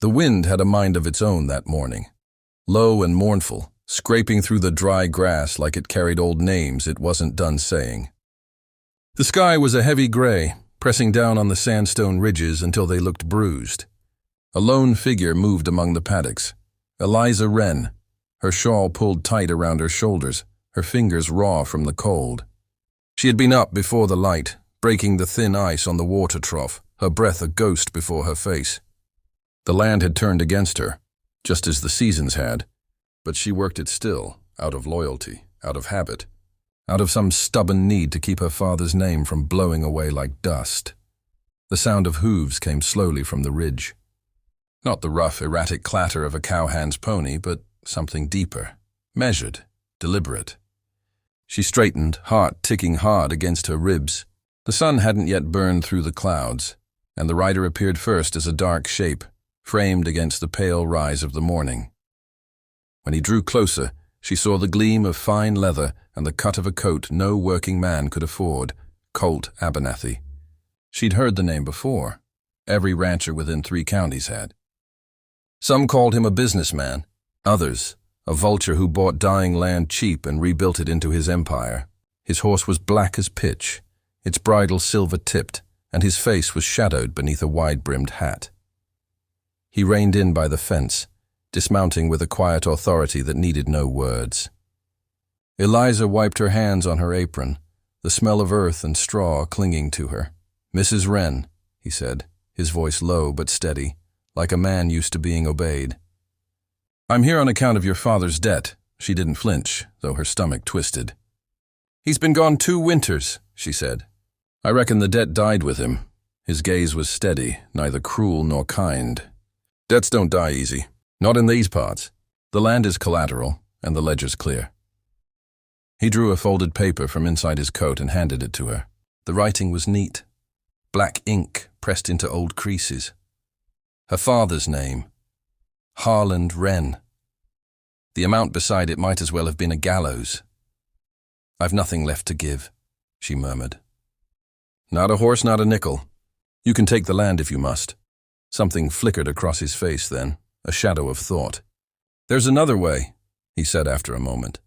The wind had a mind of its own that morning, low and mournful, scraping through the dry grass like it carried old names it wasn't done saying. The sky was a heavy gray, pressing down on the sandstone ridges until they looked bruised. A lone figure moved among the paddocks. Eliza Wren, her shawl pulled tight around her shoulders, her fingers raw from the cold. She had been up before the light, breaking the thin ice on the water trough, her breath a ghost before her face. The land had turned against her, just as the seasons had, but she worked it still, out of loyalty, out of habit, out of some stubborn need to keep her father's name from blowing away like dust. The sound of hooves came slowly from the ridge. Not the rough, erratic clatter of a cowhand's pony, but something deeper, measured, deliberate. She straightened, heart ticking hard against her ribs. The sun hadn't yet burned through the clouds, and the rider appeared first as a dark shape, framed against the pale rise of the morning. When he drew closer, she saw the gleam of fine leather and the cut of a coat no working man could afford, Colt Abernathy. She'd heard the name before. Every rancher within 3 counties had. Some called him a businessman, others, a vulture who bought dying land cheap and rebuilt it into his empire. His horse was black as pitch, its bridle silver-tipped, and his face was shadowed beneath a wide-brimmed hat. He reined in by the fence, dismounting with a quiet authority that needed no words. Eliza wiped her hands on her apron, the smell of earth and straw clinging to her. "Mrs. Wren," he said, his voice low but steady, like a man used to being obeyed. "I'm here on account of your father's debt." She didn't flinch, though her stomach twisted. "He's been gone 2 winters, she said. "I reckon the debt died with him." His gaze was steady, neither cruel nor kind. "Debts don't die easy. Not in these parts. The land is collateral, and the ledger's clear." He drew a folded paper from inside his coat and handed it to her. The writing was neat. Black ink pressed into old creases. Her father's name. Harland Wren. The amount beside it might as well have been a gallows. "I've nothing left to give," she murmured. "Not a horse, not a nickel. You can take the land if you must." Something flickered across his face then, a shadow of thought. "There's another way," he said after a moment.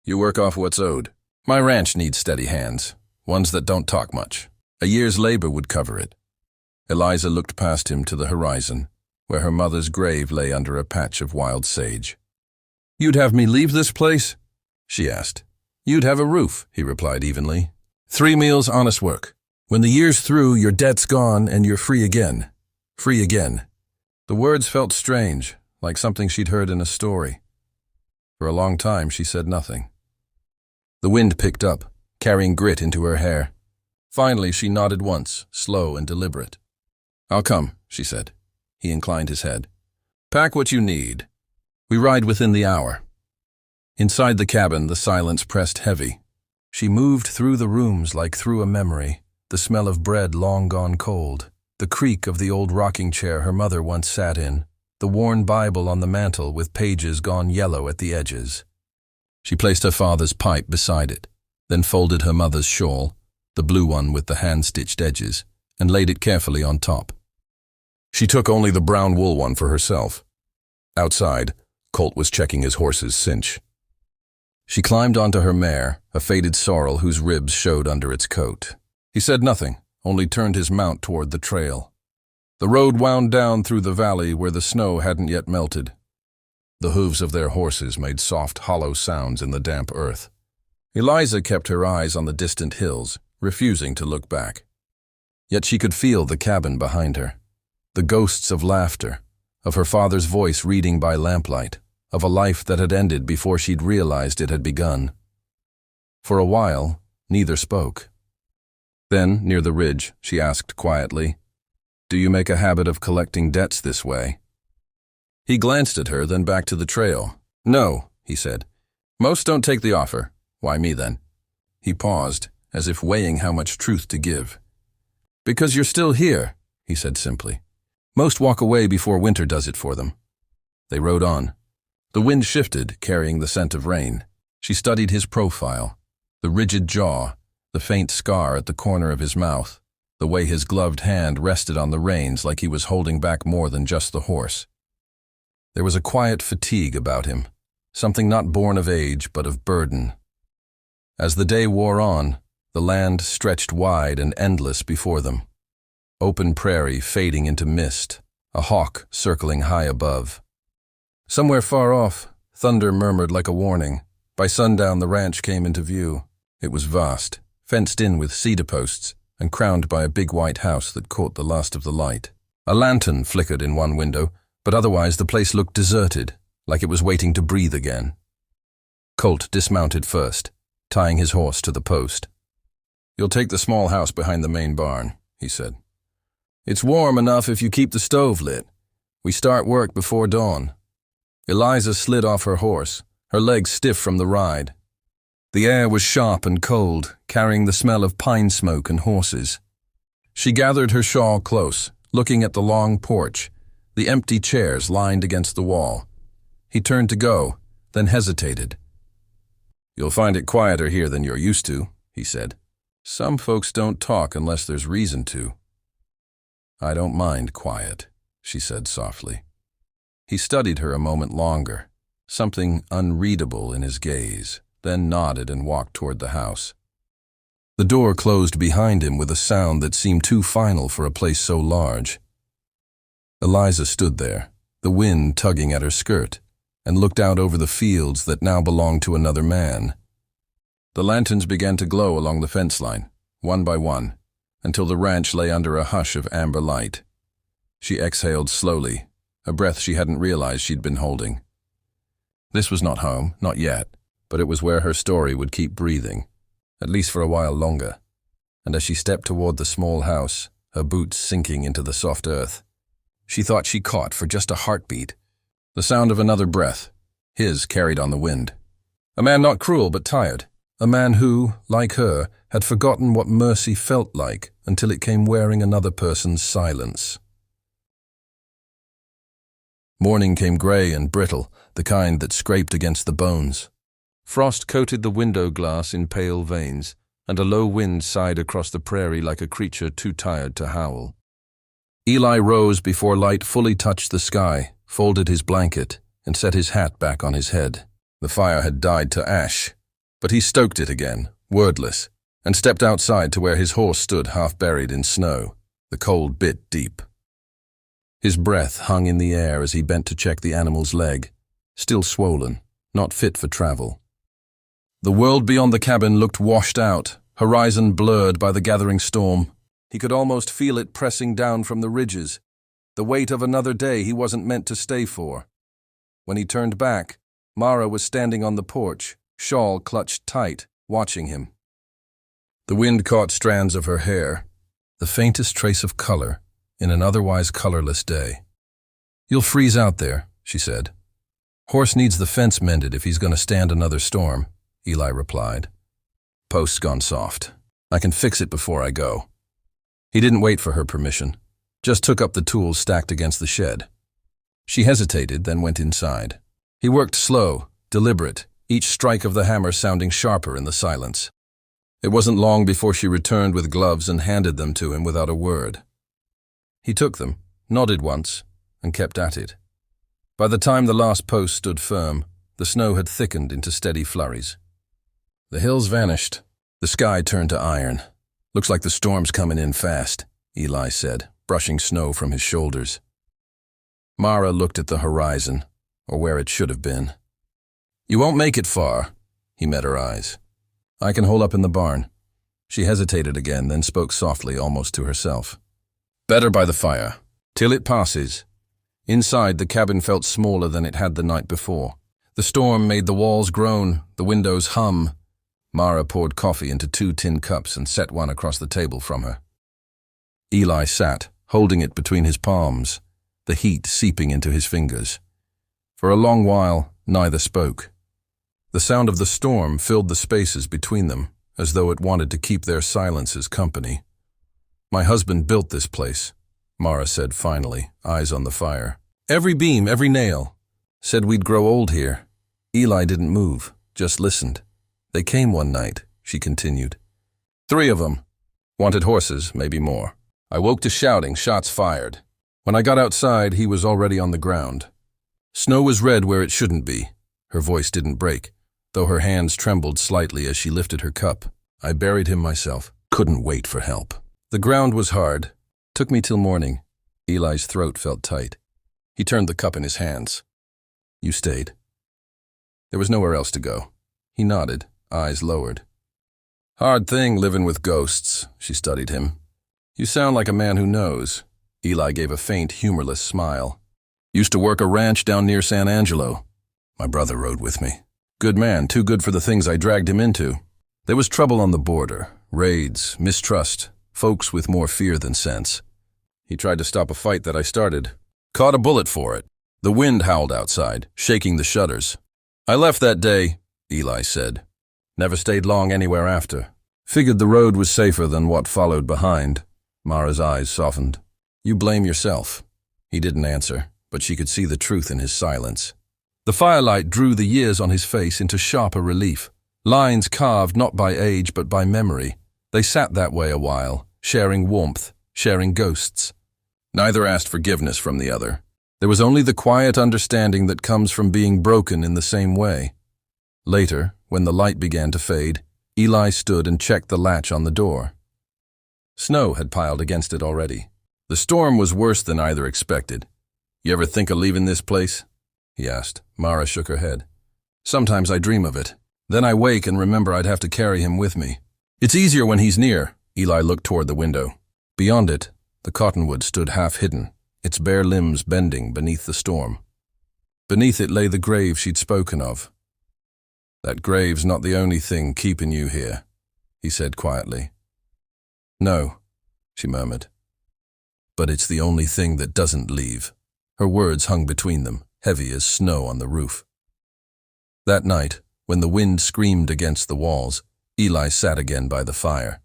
"You work off what's owed. My ranch needs steady hands, ones that don't talk much. A year's labor would cover it." Eliza looked past him to the horizon, where her mother's grave lay under a patch of wild sage. "You'd have me leave this place?" she asked. "You'd have a roof," he replied evenly. 3 meals, honest work. When the year's through, your debt's gone and you're free again. Free again." The words felt strange, like something she'd heard in a story. For a long time, she said nothing. The wind picked up, carrying grit into her hair. Finally, she nodded once, slow and deliberate. "I'll come," she said. He inclined his head. "Pack what you need. We ride within the hour." Inside the cabin, the silence pressed heavy. She moved through the rooms like through a memory, the smell of bread long gone cold, the creak of the old rocking chair her mother once sat in, the worn Bible on the mantel with pages gone yellow at the edges. She placed her father's pipe beside it, then folded her mother's shawl, the blue one with the hand-stitched edges, and laid it carefully on top. She took only the brown wool one for herself. Outside, Colt was checking his horse's cinch. She climbed onto her mare, a faded sorrel whose ribs showed under its coat. He said nothing, only turned his mount toward the trail. The road wound down through the valley where the snow hadn't yet melted. The hooves of their horses made soft, hollow sounds in the damp earth. Eliza kept her eyes on the distant hills, refusing to look back. Yet she could feel the cabin behind her, the ghosts of laughter, of her father's voice reading by lamplight, of a life that had ended before she'd realized it had begun. For a while, neither spoke. Then, near the ridge, she asked quietly, "Do you make a habit of collecting debts this way?" He glanced at her, then back to the trail. "No," he said. "Most don't take the offer. Why me then?" He paused, as if weighing how much truth to give. "Because you're still here," he said simply. "Most walk away before winter does it for them." They rode on. The wind shifted, carrying the scent of rain. She studied his profile, the rigid jaw, the faint scar at the corner of his mouth, the way his gloved hand rested on the reins like he was holding back more than just the horse. There was a quiet fatigue about him, something not born of age but of burden. As the day wore on, the land stretched wide and endless before them. Open prairie fading into mist, a hawk circling high above. Somewhere far off, thunder murmured like a warning. By sundown, the ranch came into view. It was vast, fenced in with cedar posts, and crowned by a big white house that caught the last of the light. A lantern flickered in one window, but otherwise the place looked deserted, like it was waiting to breathe again. Colt dismounted first, tying his horse to the post. "You'll take the small house behind the main barn," he said. "It's warm enough if you keep the stove lit. We start work before dawn." Eliza slid off her horse, her legs stiff from the ride. The air was sharp and cold, carrying the smell of pine smoke and horses. She gathered her shawl close, looking at the long porch, the empty chairs lined against the wall. He turned to go, then hesitated. "You'll find it quieter here than you're used to," he said. "Some folks don't talk unless there's reason to." "I don't mind quiet," she said softly. He studied her a moment longer, something unreadable in his gaze, then nodded and walked toward the house. The door closed behind him with a sound that seemed too final for a place so large. Eliza stood there, the wind tugging at her skirt, and looked out over the fields that now belonged to another man. The lanterns began to glow along the fence line, one by one, until the ranch lay under a hush of amber light. She exhaled slowly, a breath she hadn't realized she'd been holding. This was not home, not yet, but it was where her story would keep breathing, at least for a while longer. And as she stepped toward the small house, her boots sinking into the soft earth, she thought she caught for just a heartbeat the sound of another breath, his carried on the wind. A man not cruel but tired, a man who, like her, had forgotten what mercy felt like until it came wearing another person's silence. Morning came gray and brittle, the kind that scraped against the bones. Frost coated the window glass in pale veins, and a low wind sighed across the prairie like a creature too tired to howl. Eli rose before light fully touched the sky, folded his blanket, and set his hat back on his head. The fire had died to ash, but he stoked it again, wordless, and stepped outside to where his horse stood half buried in snow, the cold bit deep. His breath hung in the air as he bent to check the animal's leg, still swollen, not fit for travel. The world beyond the cabin looked washed out, horizon blurred by the gathering storm. He could almost feel it pressing down from the ridges, the weight of another day he wasn't meant to stay for. When he turned back, Mara was standing on the porch, shawl clutched tight, watching him. The wind caught strands of her hair, the faintest trace of color in an otherwise colorless day. "You'll freeze out there," she said. "Horse needs the fence mended if he's going to stand another storm," Eli replied. "Post's gone soft. I can fix it before I go." He didn't wait for her permission, just took up the tools stacked against the shed. She hesitated, then went inside. He worked slow, deliberate, each strike of the hammer sounding sharper in the silence. It wasn't long before she returned with gloves and handed them to him without a word. He took them, nodded once, and kept at it. By the time the last post stood firm, the snow had thickened into steady flurries. The hills vanished. The sky turned to iron. "Looks like the storm's coming in fast," Eli said, brushing snow from his shoulders. Mara looked at the horizon, or where it should have been. "You won't make it far," he met her eyes. "I can hole up in the barn." She hesitated again, then spoke softly, almost to herself. "Better by the fire, till it passes." Inside, the cabin felt smaller than it had the night before. The storm made the walls groan, the windows hum. Mara poured coffee into 2 tin cups and set one across the table from her. Eli sat, holding it between his palms, the heat seeping into his fingers. For a long while, neither spoke. The sound of the storm filled the spaces between them, as though it wanted to keep their silences company. "My husband built this place," Mara said finally, eyes on the fire. "Every beam, every nail. Said we'd grow old here." Eli didn't move, just listened. "They came one night," she continued. 3 of them. Wanted horses, maybe more. I woke to shouting, shots fired. When I got outside, he was already on the ground. Snow was red where it shouldn't be. Her voice didn't break, though her hands trembled slightly as she lifted her cup. I buried him myself. Couldn't wait for help. The ground was hard. Took me till morning. Eli's throat felt tight. He turned the cup in his hands. You stayed. There was nowhere else to go. He nodded, eyes lowered. Hard thing living with ghosts, she studied him. You sound like a man who knows. Eli gave a faint, humorless smile. Used to work a ranch down near San Angelo. My brother rode with me. Good man, too good for the things I dragged him into. There was trouble on the border, raids, mistrust, folks with more fear than sense. He tried to stop a fight that I started. Caught a bullet for it. The wind howled outside, shaking the shutters. I left that day, Eli said. Never stayed long anywhere after. Figured the road was safer than what followed behind. Mara's eyes softened. You blame yourself. He didn't answer, but she could see the truth in his silence. The firelight drew the years on his face into sharper relief. Lines carved not by age but by memory. They sat that way a while, sharing warmth, sharing ghosts. Neither asked forgiveness from the other. There was only the quiet understanding that comes from being broken in the same way. Later, when the light began to fade, Eli stood and checked the latch on the door. Snow had piled against it already. The storm was worse than either expected. You ever think of leaving this place? He asked. Mara shook her head. Sometimes I dream of it. Then I wake and remember I'd have to carry him with me. It's easier when he's near. Eli looked toward the window. Beyond it, the cottonwood stood half hidden, its bare limbs bending beneath the storm. Beneath it lay the grave she'd spoken of. That grave's not the only thing keeping you here, he said quietly. No, she murmured. But it's the only thing that doesn't leave. Her words hung between them, heavy as snow on the roof. That night, when the wind screamed against the walls, Eli sat again by the fire.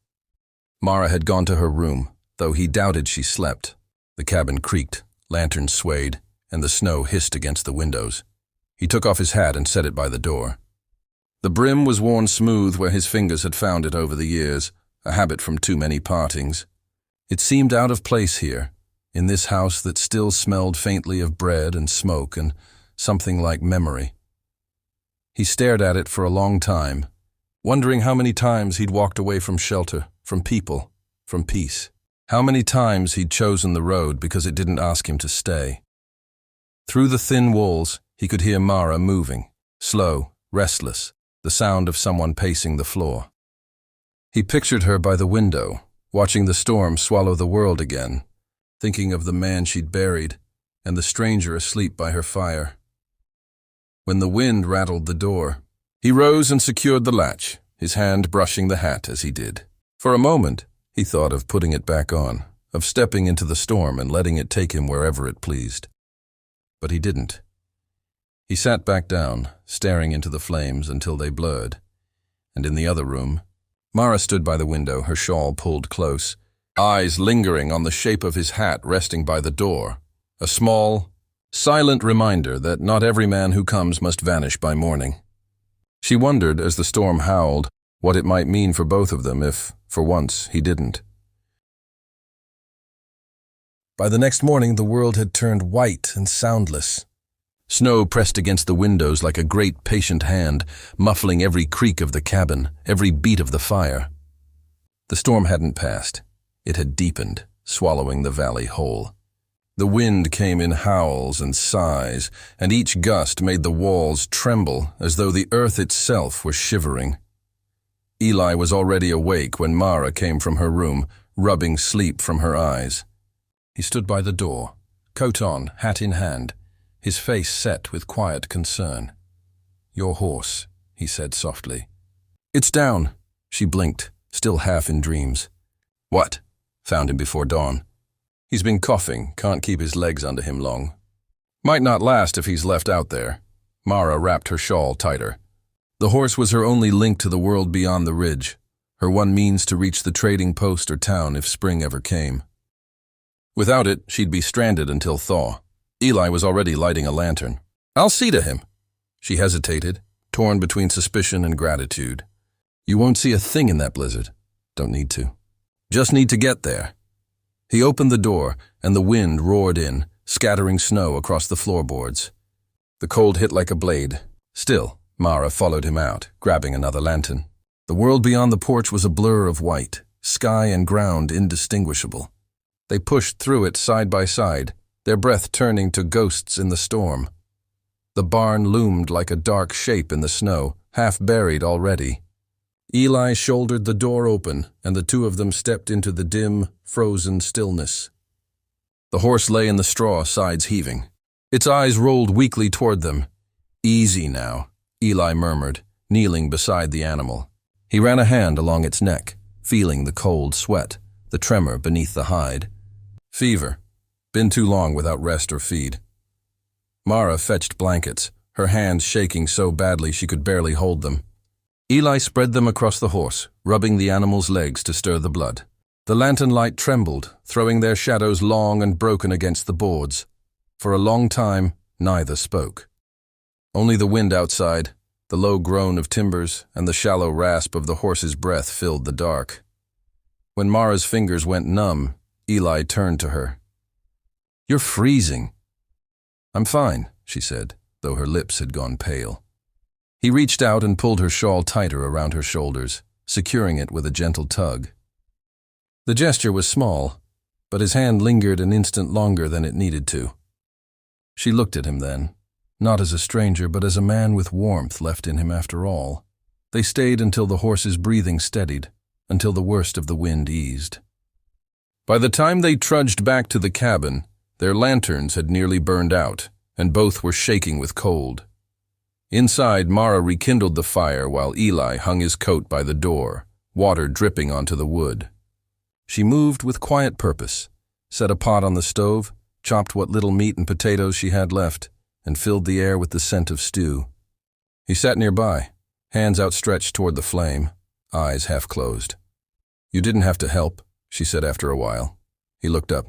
Mara had gone to her room, though he doubted she slept. The cabin creaked, lanterns swayed, and the snow hissed against the windows. He took off his hat and set it by the door. The brim was worn smooth where his fingers had found it over the years, a habit from too many partings. It seemed out of place here, in this house that still smelled faintly of bread and smoke and something like memory. He stared at it for a long time, wondering how many times he'd walked away from shelter, from people, from peace. How many times he'd chosen the road because it didn't ask him to stay. Through the thin walls, he could hear Mara moving, slow, restless, the sound of someone pacing the floor. He pictured her by the window, watching the storm swallow the world again, thinking of the man she'd buried and the stranger asleep by her fire. When the wind rattled the door, he rose and secured the latch, his hand brushing the hat as he did. For a moment, he thought of putting it back on, of stepping into the storm and letting it take him wherever it pleased. But he didn't. He sat back down, staring into the flames until they blurred. And in the other room, Mara stood by the window, her shawl pulled close, eyes lingering on the shape of his hat resting by the door, a small, silent reminder that not every man who comes must vanish by morning. She wondered, as the storm howled, what it might mean for both of them if, for once, he didn't. By the next morning, the world had turned white and soundless. Snow pressed against the windows like a great patient hand, muffling every creak of the cabin, every beat of the fire. The storm hadn't passed. It had deepened, swallowing the valley whole. The wind came in howls and sighs, and each gust made the walls tremble as though the earth itself were shivering. Eli was already awake when Mara came from her room, rubbing sleep from her eyes. He stood by the door, coat on, hat in hand, his face set with quiet concern. "Your horse," he said softly. "It's down." She blinked, still half in dreams. "What?" Found him before dawn. "He's been coughing, can't keep his legs under him long. Might not last if he's left out there." Mara wrapped her shawl tighter. The horse was her only link to the world beyond the ridge, her one means to reach the trading post or town if spring ever came. Without it, she'd be stranded until thaw. Eli was already lighting a lantern. "I'll see to him." She hesitated, torn between suspicion and gratitude. "You won't see a thing in that blizzard." "Don't need to." Just need to get there. He opened the door, and the wind roared in, scattering snow across the floorboards. The cold hit like a blade. Still, Mara followed him out, grabbing another lantern. The world beyond the porch was a blur of white, sky and ground indistinguishable. They pushed through it side by side, their breath turning to ghosts in the storm. The barn loomed like a dark shape in the snow, half buried already. Eli shouldered the door open, and the two of them stepped into the dim, frozen stillness. The horse lay in the straw, sides heaving. Its eyes rolled weakly toward them. "Easy now," Eli murmured, kneeling beside the animal. He ran a hand along its neck, feeling the cold sweat, the tremor beneath the hide. "Fever. Been too long without rest or feed." Mara fetched blankets, her hands shaking so badly she could barely hold them. Eli spread them across the horse, rubbing the animal's legs to stir the blood. The lantern light trembled, throwing their shadows long and broken against the boards. For a long time, neither spoke. Only the wind outside, the low groan of timbers, and the shallow rasp of the horse's breath filled the dark. When Mara's fingers went numb, Eli turned to her. "You're freezing." "I'm fine," she said, though her lips had gone pale. He reached out and pulled her shawl tighter around her shoulders, securing it with a gentle tug. The gesture was small, but his hand lingered an instant longer than it needed to. She looked at him then, not as a stranger, but as a man with warmth left in him after all. They stayed until the horse's breathing steadied, until the worst of the wind eased. By the time they trudged back to the cabin, their lanterns had nearly burned out, and both were shaking with cold. Inside, Mara rekindled the fire while Eli hung his coat by the door, water dripping onto the wood. She moved with quiet purpose, set a pot on the stove, chopped what little meat and potatoes she had left, and filled the air with the scent of stew. He sat nearby, hands outstretched toward the flame, eyes half closed. "You didn't have to help," she said after a while. He looked up.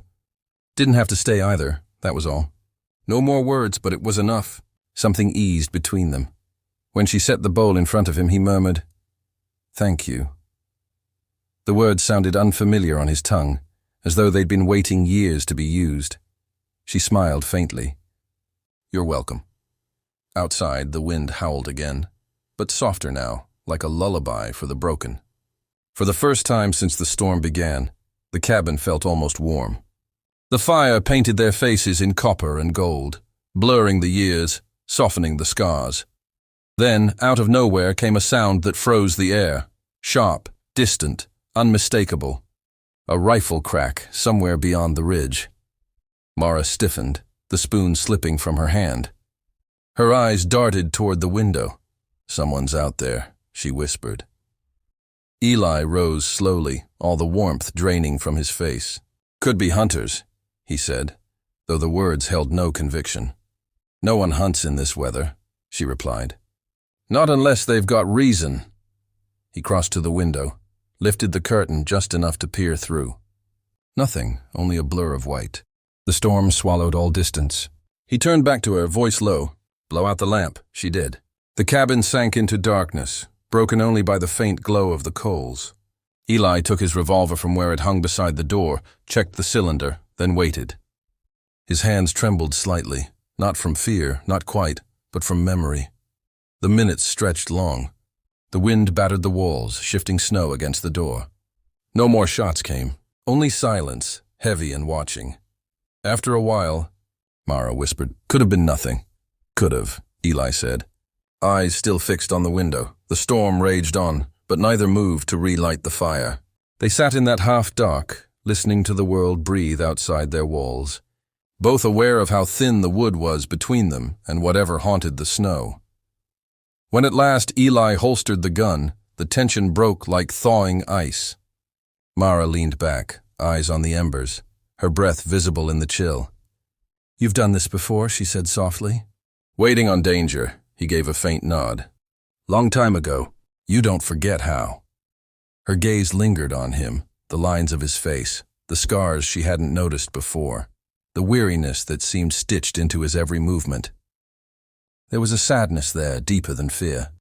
"Didn't have to stay either, that was all." No more words, but it was enough. Something eased between them. When she set the bowl in front of him, he murmured, "Thank you." The words sounded unfamiliar on his tongue, as though they'd been waiting years to be used. She smiled faintly. "You're welcome." Outside, the wind howled again, but softer now, like a lullaby for the broken. For the first time since the storm began, the cabin felt almost warm. The fire painted their faces in copper and gold, blurring the years, softening the scars. Then, out of nowhere, came a sound that froze the air, sharp, distant, unmistakable. A rifle crack somewhere beyond the ridge. Mara stiffened, the spoon slipping from her hand. Her eyes darted toward the window. "Someone's out there," she whispered. Eli rose slowly, all the warmth draining from his face. "Could be hunters," he said, though the words held no conviction. "No one hunts in this weather," she replied. "Not unless they've got reason." He crossed to the window, lifted the curtain just enough to peer through. Nothing, only a blur of white. The storm swallowed all distance. He turned back to her, voice low. "Blow out the lamp." She did. The cabin sank into darkness, broken only by the faint glow of the coals. Eli took his revolver from where it hung beside the door, checked the cylinder, then waited. His hands trembled slightly, not from fear, not quite, but from memory. The minutes stretched long. The wind battered the walls, shifting snow against the door. No more shots came, only silence, heavy and watching. After a while, Mara whispered, "Could have been nothing." "Could have," Eli said. Eyes still fixed on the window, the storm raged on, but neither moved to relight the fire. They sat in that half-dark, listening to the world breathe outside their walls, both aware of how thin the wood was between them and whatever haunted the snow. When at last Eli holstered the gun, the tension broke like thawing ice. Mara leaned back, eyes on the embers, her breath visible in the chill. "You've done this before," she said softly. "Waiting on danger," he gave a faint nod. "Long time ago. You don't forget how." Her gaze lingered on him, the lines of his face, the scars she hadn't noticed before, the weariness that seemed stitched into his every movement. There was a sadness there deeper than fear.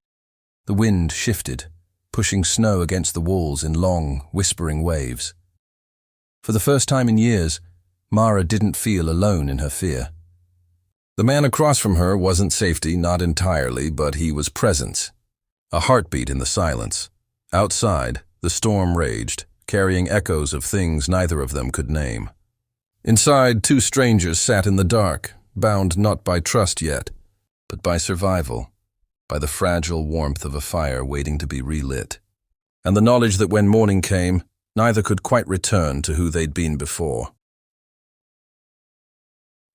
The wind shifted, pushing snow against the walls in long, whispering waves, For the first time in years, Mara didn't feel alone in her fear. The man across from her wasn't safety, not entirely, but he was presence. A heartbeat in the silence. Outside, the storm raged, carrying echoes of things neither of them could name. Inside, two strangers sat in the dark, bound not by trust yet, but by survival, by the fragile warmth of a fire waiting to be relit, and the knowledge that when morning came, neither could quite return to who they'd been before.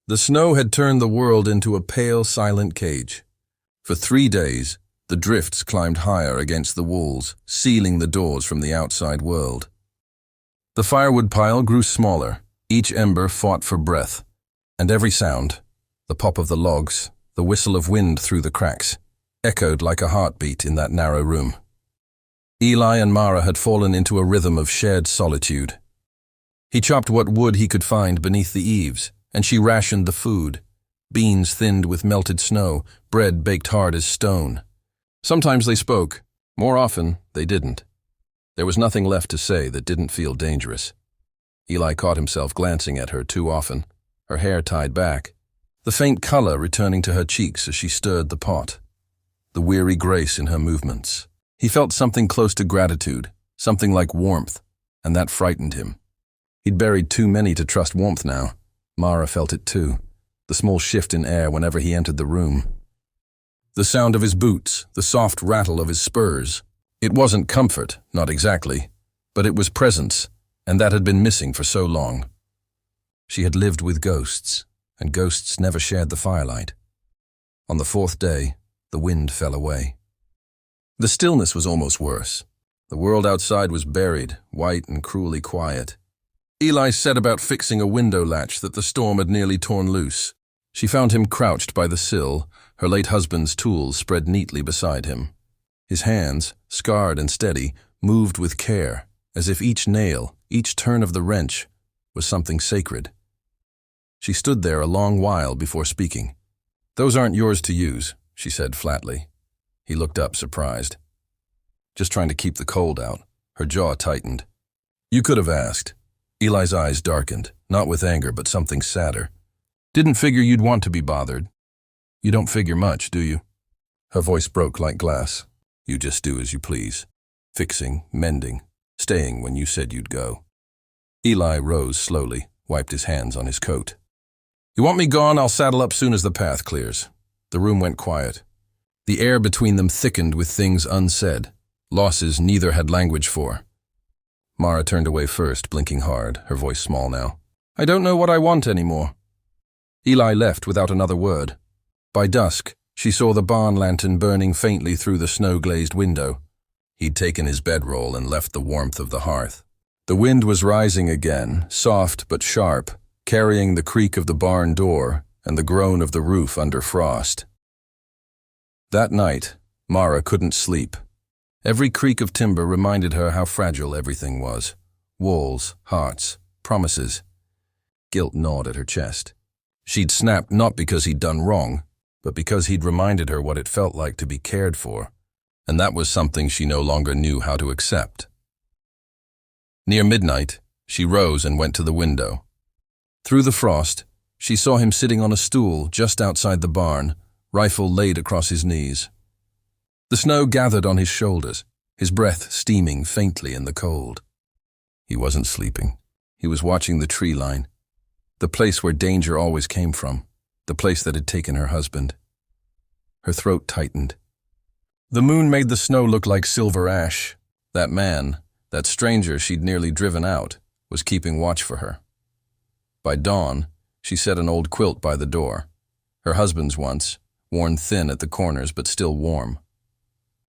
The snow had turned the world into a pale, silent cage. For 3 days, the drifts climbed higher against the walls, sealing the doors from the outside world. The firewood pile grew smaller, each ember fought for breath, and every sound, the pop of the logs, the whistle of wind through the cracks, echoed like a heartbeat in that narrow room. Eli and Mara had fallen into a rhythm of shared solitude. He chopped what wood he could find beneath the eaves, and she rationed the food, beans thinned with melted snow, bread baked hard as stone. Sometimes they spoke, more often they didn't. There was nothing left to say that didn't feel dangerous. Eli caught himself glancing at her too often, her hair tied back, the faint color returning to her cheeks as she stirred the pot, the weary grace in her movements. He felt something close to gratitude, something like warmth, and that frightened him. He'd buried too many to trust warmth now. Mara felt it too, the small shift in air whenever he entered the room. The sound of his boots, the soft rattle of his spurs. It wasn't comfort, not exactly, but it was presence, and that had been missing for so long. She had lived with ghosts, and ghosts never shared the firelight. On the 4th day, the wind fell away. The stillness was almost worse. The world outside was buried, white and cruelly quiet. Eli set about fixing a window latch that the storm had nearly torn loose. She found him crouched by the sill, her late husband's tools spread neatly beside him. His hands, scarred and steady, moved with care, as if each nail, each turn of the wrench, was something sacred. She stood there a long while before speaking. "Those aren't yours to use," she said flatly. He looked up, surprised. "Just trying to keep the cold out." Her jaw tightened. "You could have asked." Eli's eyes darkened, not with anger, but something sadder. "Didn't figure you'd want to be bothered. You don't figure much, do you?" Her voice broke like glass. "You just do as you please. Fixing, mending, staying when you said you'd go." Eli rose slowly, wiped his hands on his coat. "You want me gone? I'll saddle up soon as the path clears." The room went quiet. The air between them thickened with things unsaid, losses neither had language for. Mara turned away first, blinking hard, her voice small now. "I don't know what I want anymore." Eli left without another word. By dusk, she saw the barn lantern burning faintly through the snow-glazed window. He'd taken his bedroll and left the warmth of the hearth. The wind was rising again, soft but sharp, carrying the creak of the barn door and the groan of the roof under frost. That night, Mara couldn't sleep. Every creak of timber reminded her how fragile everything was. Walls, hearts, promises. Guilt gnawed at her chest. She'd snapped not because he'd done wrong, but because he'd reminded her what it felt like to be cared for, and that was something she no longer knew how to accept. Near midnight, she rose and went to the window. Through the frost, she saw him sitting on a stool just outside the barn, rifle laid across his knees. The snow gathered on his shoulders, his breath steaming faintly in the cold. He wasn't sleeping. He was watching the tree line, the place where danger always came from, the place that had taken her husband. Her throat tightened. The moon made the snow look like silver ash. That man, that stranger she'd nearly driven out, was keeping watch for her. By dawn, she set an old quilt by the door, her husband's once, worn thin at the corners but still warm.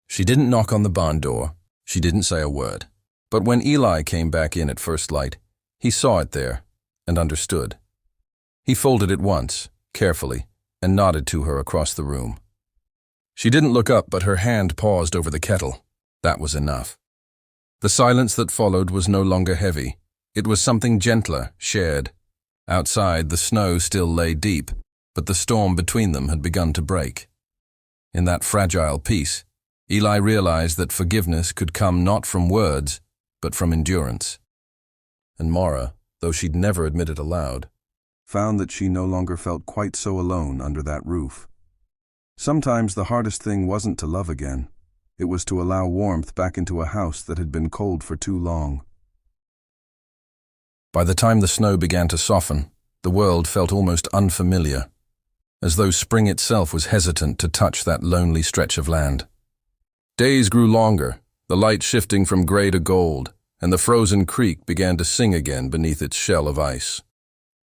She didn't knock on the barn door. She didn't say a word. But when Eli came back in at first light, he saw it there and understood. He folded it once, carefully, and nodded to her across the room. She didn't look up, but her hand paused over the kettle. That was enough. The silence that followed was no longer heavy. It was something gentler, shared. Outside, the snow still lay deep, but the storm between them had begun to break. In that fragile peace, Eli realized that forgiveness could come not from words, but from endurance. And Mara though she'd never admit it aloud. Found that she no longer felt quite so alone under that roof. Sometimes the hardest thing wasn't to love again. It was to allow warmth back into a house that had been cold for too long. By the time the snow began to soften, the world felt almost unfamiliar, as though spring itself was hesitant to touch that lonely stretch of land. Days grew longer, the light shifting from gray to gold, and the frozen creek began to sing again beneath its shell of ice.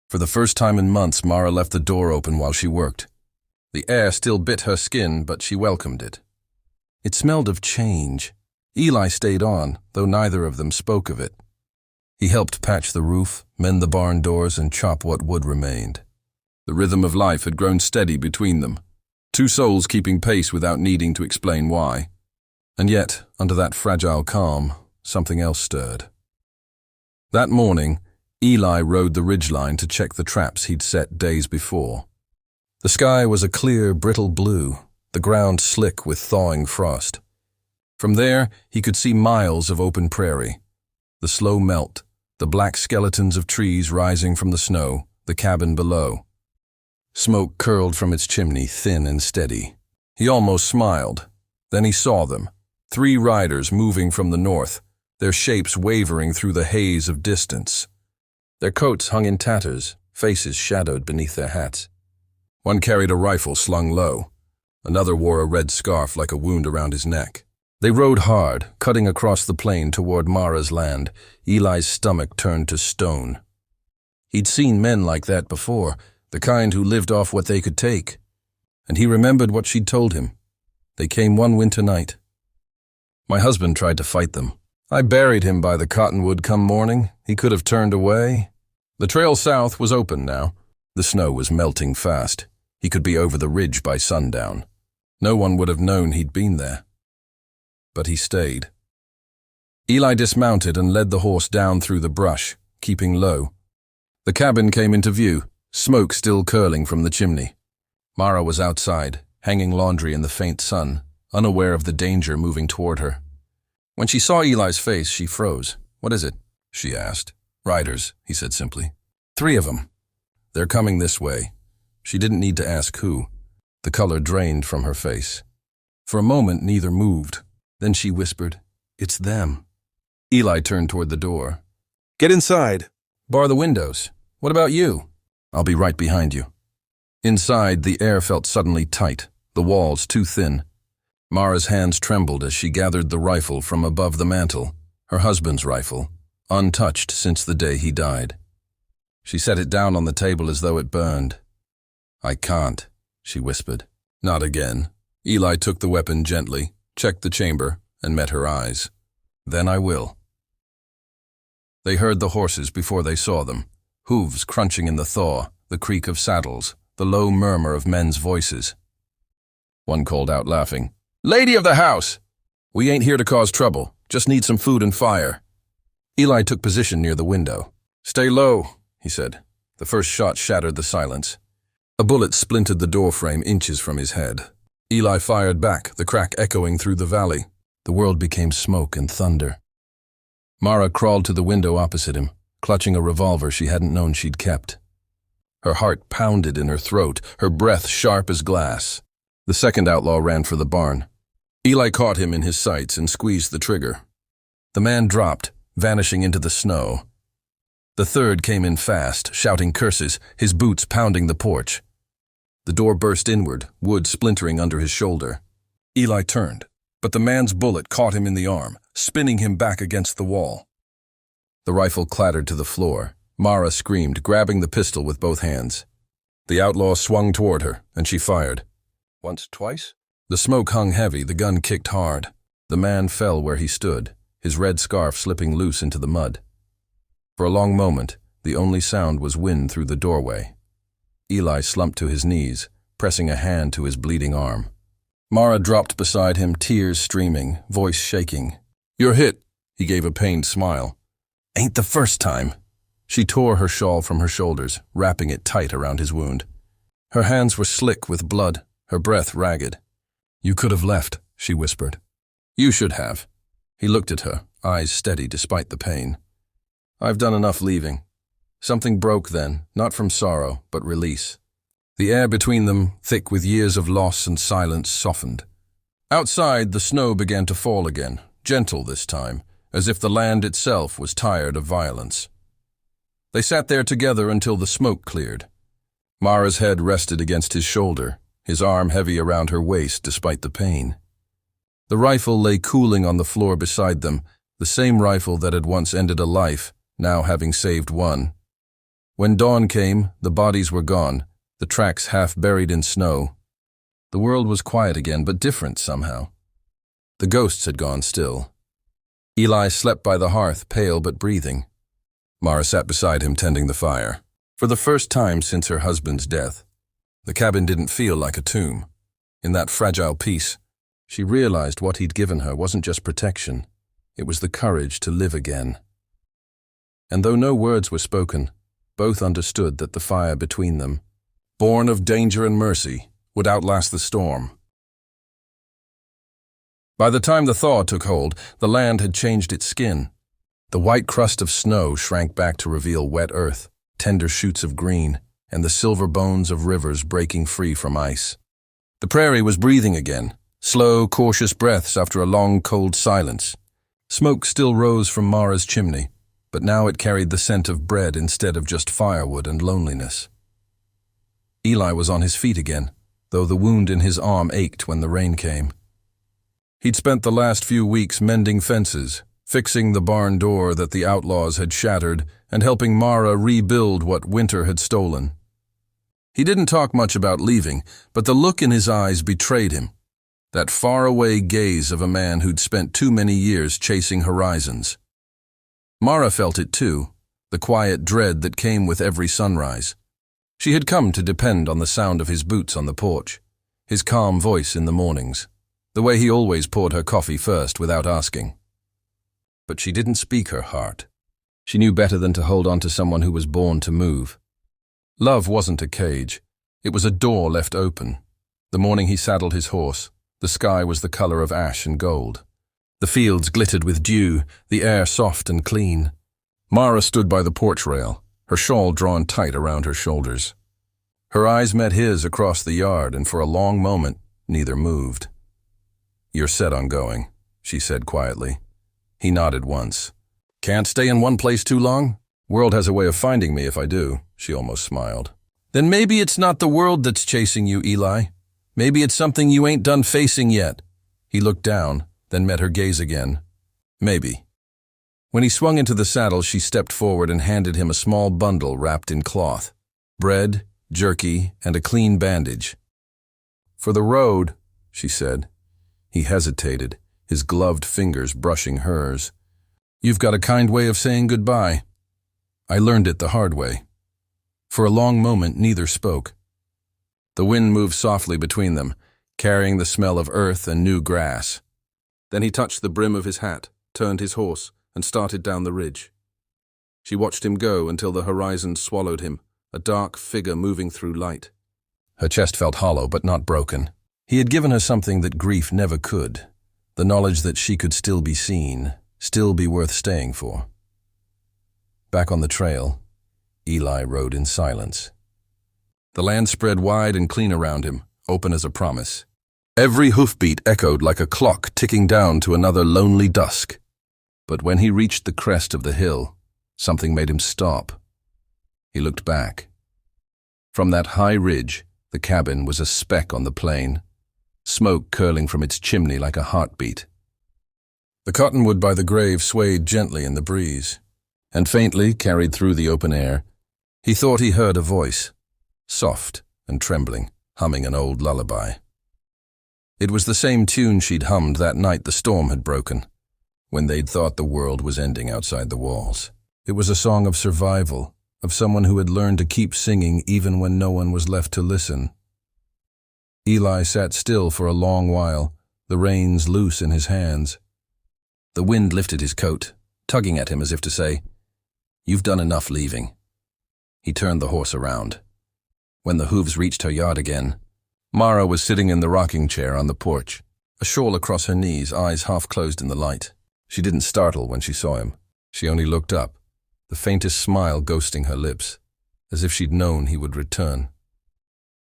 For the first time in months, Mara left the door open while she worked. The air still bit her skin, but she welcomed it. It smelled of change. Eli stayed on, though neither of them spoke of it. He helped patch the roof, mend the barn doors, and chop what wood remained. The rhythm of life had grown steady between them, two souls keeping pace without needing to explain why. And yet, under that fragile calm, something else stirred. That morning, Eli rode the ridgeline to check the traps he'd set days before. The sky was a clear, brittle blue, the ground slick with thawing frost. From there, he could see miles of open prairie, the slow melt, the black skeletons of trees rising from the snow, the cabin below. Smoke curled from its chimney, thin and steady. He almost smiled. Then he saw them, 3 riders moving from the north, their shapes wavering through the haze of distance. Their coats hung in tatters, faces shadowed beneath their hats. One carried a rifle slung low. Another wore a red scarf like a wound around his neck. They rode hard, cutting across the plain toward Mara's land. Eli's stomach turned to stone. He'd seen men like that before, the kind who lived off what they could take. And he remembered what she'd told him. They came one winter night. My husband tried to fight them. I buried him by the cottonwood come morning. He could have turned away. The trail south was open now. The snow was melting fast. He could be over the ridge by sundown. No one would have known he'd been there. But he stayed. Eli dismounted and led the horse down through the brush, keeping low. The cabin came into view, smoke still curling from the chimney. Mara was outside, hanging laundry in the faint sun, unaware of the danger moving toward her. When she saw Eli's face, she froze. "What is it?" she asked. "Riders," he said simply. "3 of them. They're coming this way." She didn't need to ask who. The color drained from her face. For a moment, neither moved. Then she whispered, "It's them." Eli turned toward the door. "Get inside. Bar the windows. What about you?" "I'll be right behind you." Inside, the air felt suddenly tight, the walls too thin. Mara's hands trembled as she gathered the rifle from above the mantel, her husband's rifle, untouched since the day he died. She set it down on the table as though it burned. "I can't," she whispered. "Not again." Eli took the weapon gently, checked the chamber, and met her eyes. "Then I will." They heard the horses before they saw them, hooves crunching in the thaw, the creak of saddles, the low murmur of men's voices. One called out laughing, "Lady of the house! We ain't here to cause trouble, just need some food and fire." Eli took position near the window. "Stay low," he said. The first shot shattered the silence. A bullet splintered the doorframe inches from his head. Eli fired back, the crack echoing through the valley. The world became smoke and thunder. Mara crawled to the window opposite him, clutching a revolver she hadn't known she'd kept. Her heart pounded in her throat, her breath sharp as glass. The second outlaw ran for the barn. Eli caught him in his sights and squeezed the trigger. The man dropped, vanishing into the snow. The third came in fast, shouting curses, his boots pounding the porch. The door burst inward, wood splintering under his shoulder. Eli turned, but the man's bullet caught him in the arm, spinning him back against the wall. The rifle clattered to the floor. Mara screamed, grabbing the pistol with both hands. The outlaw swung toward her, and she fired. Once, twice? The smoke hung heavy, the gun kicked hard. The man fell where he stood, his red scarf slipping loose into the mud. For a long moment, the only sound was wind through the doorway. Eli slumped to his knees, pressing a hand to his bleeding arm. Mara dropped beside him, tears streaming, voice shaking. "You're hit," he gave a pained smile. "Ain't the first time." She tore her shawl from her shoulders, wrapping it tight around his wound. Her hands were slick with blood, her breath ragged. "You could have left," she whispered. "You should have." He looked at her, eyes steady despite the pain. "I've done enough leaving. Something broke then, not from sorrow, but release. The air between them, thick with years of loss and silence, softened. Outside, the snow began to fall again, gentle this time, as if the land itself was tired of violence. They sat there together until the smoke cleared. Mara's head rested against his shoulder, his arm heavy around her waist despite the pain. The rifle lay cooling on the floor beside them, the same rifle that had once ended a life, now having saved one. When dawn came, the bodies were gone, the tracks half buried in snow. The world was quiet again, but different somehow. The ghosts had gone still. Eli slept by the hearth, pale but breathing. Mara sat beside him tending the fire. For the first time since her husband's death, the cabin didn't feel like a tomb. In that fragile peace, she realized what he'd given her wasn't just protection, it was the courage to live again. And though no words were spoken, both understood that the fire between them, born of danger and mercy, would outlast the storm. By the time the thaw took hold, the land had changed its skin. The white crust of snow shrank back to reveal wet earth, tender shoots of green, and the silver bones of rivers breaking free from ice. The prairie was breathing again, slow, cautious breaths after a long, cold silence. Smoke still rose from Mara's chimney, but now it carried the scent of bread instead of just firewood and loneliness. Eli was on his feet again, though the wound in his arm ached when the rain came. He'd spent the last few weeks mending fences, fixing the barn door that the outlaws had shattered, and helping Mara rebuild what winter had stolen. He didn't talk much about leaving, but the look in his eyes betrayed him. That faraway gaze of a man who'd spent too many years chasing horizons. Mara felt it too, the quiet dread that came with every sunrise. She had come to depend on the sound of his boots on the porch, his calm voice in the mornings, the way he always poured her coffee first without asking. But she didn't speak her heart. She knew better than to hold on to someone who was born to move. Love wasn't a cage. It was a door left open. The morning he saddled his horse, the sky was the color of ash and gold. The fields glittered with dew, the air soft and clean. Mara stood by the porch rail, her shawl drawn tight around her shoulders. Her eyes met his across the yard, and for a long moment, neither moved. "You're set on going," she said quietly. He nodded once. "Can't stay in one place too long? World has a way of finding me if I do," she almost smiled. "Then maybe it's not the world that's chasing you, Eli. Maybe it's something you ain't done facing yet." He looked down, then met her gaze again. "Maybe." When he swung into the saddle, she stepped forward and handed him a small bundle wrapped in cloth. Bread, jerky, and a clean bandage. "For the road," she said. He hesitated, his gloved fingers brushing hers. "You've got a kind way of saying goodbye." "I learned it the hard way." For a long moment, neither spoke. The wind moved softly between them, carrying the smell of earth and new grass. Then he touched the brim of his hat, turned his horse, and started down the ridge. She watched him go until the horizon swallowed him, a dark figure moving through light. Her chest felt hollow but not broken. He had given her something that grief never could, the knowledge that she could still be seen, still be worth staying for. Back on the trail, Eli rode in silence. The land spread wide and clean around him, open as a promise. Every hoofbeat echoed like a clock ticking down to another lonely dusk. But when he reached the crest of the hill, something made him stop. He looked back. From that high ridge, the cabin was a speck on the plain, smoke curling from its chimney like a heartbeat. The cottonwood by the grave swayed gently in the breeze, and faintly, carried through the open air, he thought he heard a voice, soft and trembling, humming an old lullaby. It was the same tune she'd hummed that night the storm had broken, when they'd thought the world was ending outside the walls. It was a song of survival, of someone who had learned to keep singing even when no one was left to listen. Eli sat still for a long while, the reins loose in his hands. The wind lifted his coat, tugging at him as if to say, "You've done enough leaving." He turned the horse around. When the hooves reached her yard again, Mara was sitting in the rocking chair on the porch, a shawl across her knees, eyes half closed in the light. She didn't startle when she saw him. She only looked up, the faintest smile ghosting her lips, as if she'd known he would return.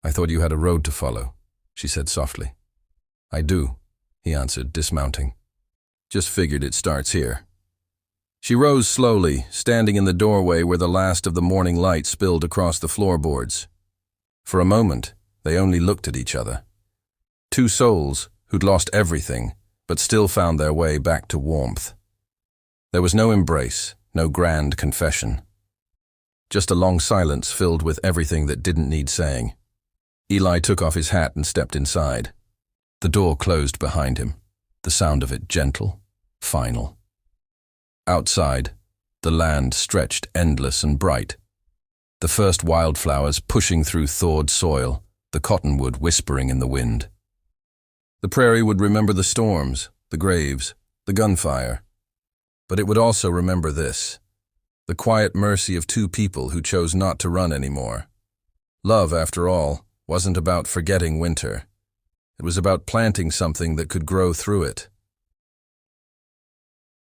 "I thought you had a road to follow," she said softly. "I do," he answered, dismounting. "Just figured it starts here." She rose slowly, standing in the doorway where the last of the morning light spilled across the floorboards. For a moment, they only looked at each other. Two souls who'd lost everything, but still found their way back to warmth. There was no embrace, no grand confession. Just a long silence filled with everything that didn't need saying. Eli took off his hat and stepped inside. The door closed behind him, the sound of it gentle, final. Outside, the land stretched endless and bright. The first wildflowers pushing through thawed soil, the cottonwood whispering in the wind. The prairie would remember the storms, the graves, the gunfire. But it would also remember this, the quiet mercy of two people who chose not to run anymore. Love, after all, wasn't about forgetting winter. It was about planting something that could grow through it.